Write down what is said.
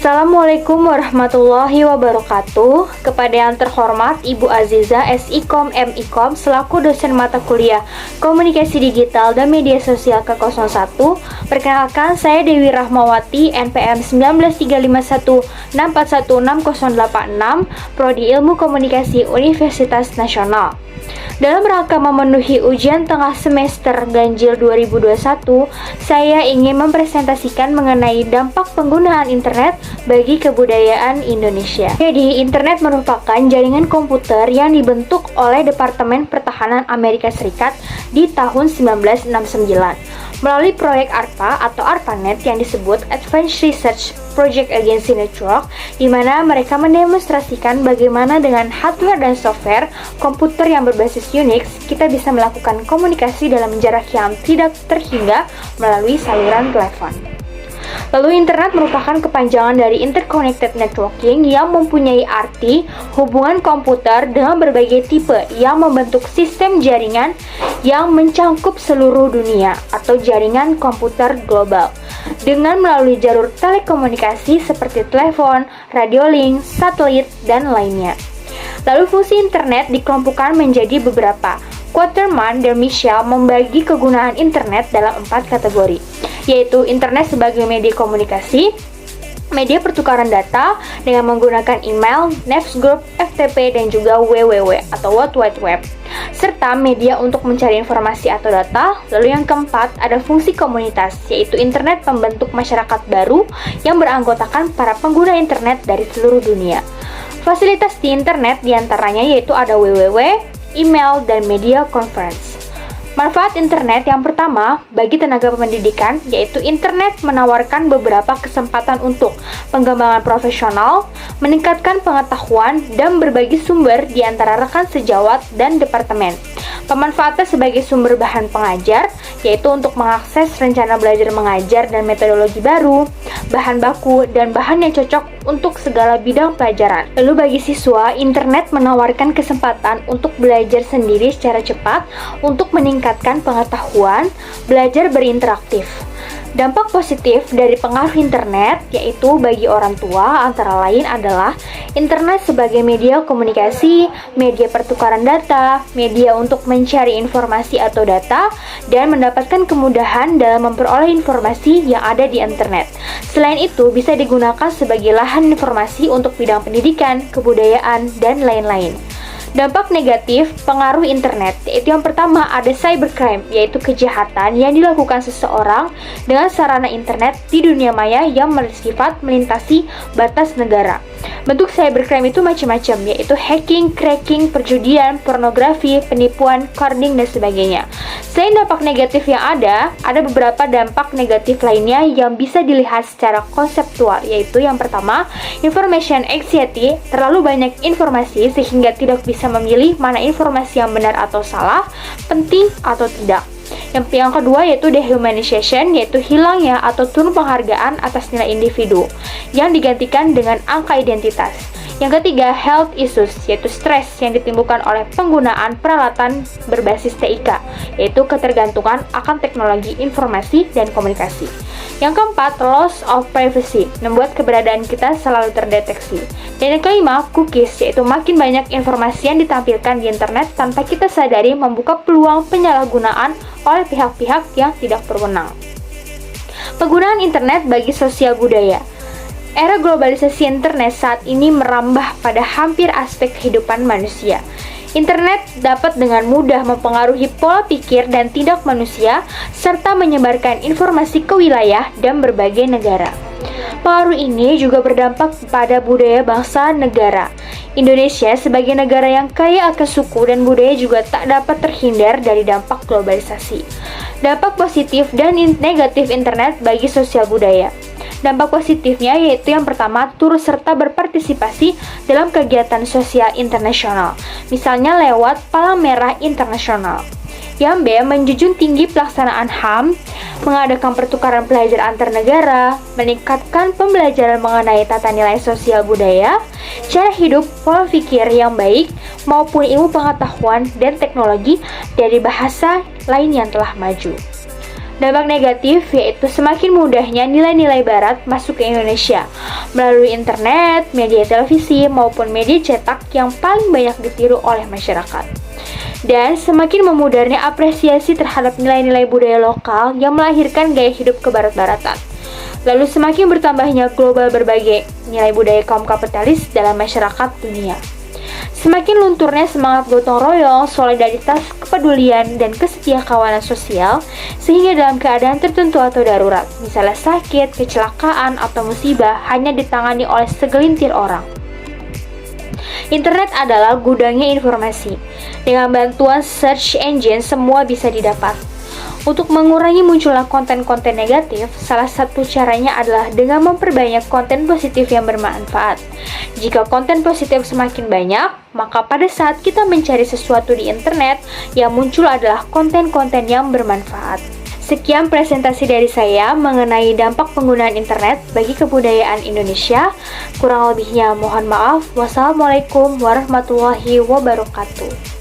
Assalamualaikum warahmatullahi wabarakatuh. Kepada yang terhormat Ibu Aziza SIKOM MIKOM selaku dosen mata kuliah Komunikasi Digital dan Media Sosial ke-01, perkenalkan saya Dewi Rahmawati NPM 19351641686 Prodi Ilmu Komunikasi Universitas Nasional. Dalam rangka memenuhi ujian tengah semester ganjil 2021, saya ingin mempresentasikan mengenai dampak penggunaan internet bagi kebudayaan Indonesia. Jadi, internet merupakan jaringan komputer yang dibentuk oleh Departemen Pertahanan Amerika Serikat di tahun 1969 melalui proyek ARPA atau ARPANET yang disebut Advanced Research Project Agency Network, di mana mereka mendemonstrasikan bagaimana dengan hardware dan software komputer yang berbasis Unix, kita bisa melakukan komunikasi dalam jarak yang tidak terhingga melalui saluran telepon. Lalu internet merupakan kepanjangan dari interconnected networking yang mempunyai arti hubungan komputer dengan berbagai tipe yang membentuk sistem jaringan yang mencangkup seluruh dunia atau jaringan komputer global dengan melalui jalur telekomunikasi seperti telepon, radio link, satelit, dan lainnya. Lalu fungsi internet dikelompokkan menjadi beberapa. Quatermain dan Michel membagi kegunaan internet dalam 4 kategori, yaitu internet sebagai media komunikasi, media pertukaran data dengan menggunakan email, newsgroup, FTP, dan juga WWW atau World Wide Web, serta media untuk mencari informasi atau data. Lalu yang keempat, ada fungsi komunitas, yaitu internet membentuk masyarakat baru yang beranggotakan para pengguna internet dari seluruh dunia. Fasilitas di internet diantaranya yaitu ada WWW, email, dan media conference. Manfaat internet yang pertama bagi tenaga pendidikan yaitu internet menawarkan beberapa kesempatan untuk pengembangan profesional, meningkatkan pengetahuan, dan berbagi sumber di antara rekan sejawat dan departemen. Pemanfaatan sebagai sumber bahan pengajar yaitu untuk mengakses rencana belajar mengajar dan metodologi baru, bahan baku, dan bahan yang cocok untuk segala bidang pelajaran. Lalu bagi siswa, internet menawarkan kesempatan untuk belajar sendiri secara cepat untuk meningkatkan pengetahuan, belajar berinteraktif. Dampak positif dari pengaruh internet yaitu bagi orang tua antara lain adalah internet sebagai media komunikasi, media pertukaran data, media untuk mencari informasi atau data, dan mendapatkan kemudahan dalam memperoleh informasi yang ada di internet. Selain itu, bisa digunakan sebagai lahan informasi untuk bidang pendidikan, kebudayaan, dan lain-lain. Dampak negatif pengaruh internet yaitu yang pertama ada cybercrime, yaitu kejahatan yang dilakukan seseorang dengan sarana internet di dunia maya yang bersifat melintasi batas negara. Bentuk cybercrime itu macam-macam, yaitu hacking, cracking, perjudian, pornografi, penipuan, coding, dan sebagainya. Selain dampak negatif yang ada beberapa dampak negatif lainnya yang bisa dilihat secara konseptual, yaitu yang pertama, information anxiety, terlalu banyak informasi sehingga tidak bisa memilih mana informasi yang benar atau salah, penting atau tidak. Yang kedua yaitu dehumanization, yaitu hilangnya atau turun penghargaan atas nilai individu yang digantikan dengan angka identitas. Yang ketiga, health issues, yaitu stres yang ditimbulkan oleh penggunaan peralatan berbasis TIK, yaitu ketergantungan akan teknologi informasi dan komunikasi. Yang keempat, loss of privacy, membuat keberadaan kita selalu terdeteksi. Dan yang kelima, cookies, yaitu makin banyak informasi yang ditampilkan di internet tanpa kita sadari membuka peluang penyalahgunaan oleh pihak-pihak yang tidak berwenang. Penggunaan internet bagi sosial budaya. Era globalisasi internet saat ini merambah pada hampir aspek kehidupan manusia. Internet dapat dengan mudah mempengaruhi pola pikir dan tindak manusia, serta menyebarkan informasi ke wilayah dan berbagai negara. Pengaruh ini juga berdampak pada budaya bangsa negara. Indonesia sebagai negara yang kaya akan suku dan budaya juga tak dapat terhindar dari dampak globalisasi. Dampak positif dan negatif internet bagi sosial budaya. Dampak positifnya yaitu yang pertama, turut serta berpartisipasi dalam kegiatan sosial internasional, misalnya lewat Palang Merah Internasional. Yang B, menjunjung tinggi pelaksanaan HAM, mengadakan pertukaran pelajar antar negara, meningkatkan pembelajaran mengenai tata nilai sosial budaya, cara hidup, pola pikir yang baik, maupun ilmu pengetahuan dan teknologi dari bahasa lain yang telah maju. Dampak negatif yaitu semakin mudahnya nilai-nilai barat masuk ke Indonesia melalui internet, media televisi, maupun media cetak yang paling banyak ditiru oleh masyarakat. Dan semakin memudarnya apresiasi terhadap nilai-nilai budaya lokal yang melahirkan gaya hidup kebarat-baratan. Lalu semakin bertambahnya global berbagai nilai budaya kaum kapitalis dalam masyarakat dunia. Semakin lunturnya semangat gotong royong, solidaritas, kepedulian, dan kesetiakawanan sosial, sehingga dalam keadaan tertentu atau darurat, misalnya sakit, kecelakaan, atau musibah, hanya ditangani oleh segelintir orang. Internet adalah gudangnya informasi. Dengan bantuan search engine, semua bisa didapat. Untuk mengurangi munculnya konten-konten negatif, salah satu caranya adalah dengan memperbanyak konten positif yang bermanfaat. Jika konten positif semakin banyak, maka pada saat kita mencari sesuatu di internet, yang muncul adalah konten-konten yang bermanfaat. Sekian presentasi dari saya mengenai dampak penggunaan internet bagi kebudayaan Indonesia. Kurang lebihnya mohon maaf. Wassalamualaikum warahmatullahi wabarakatuh.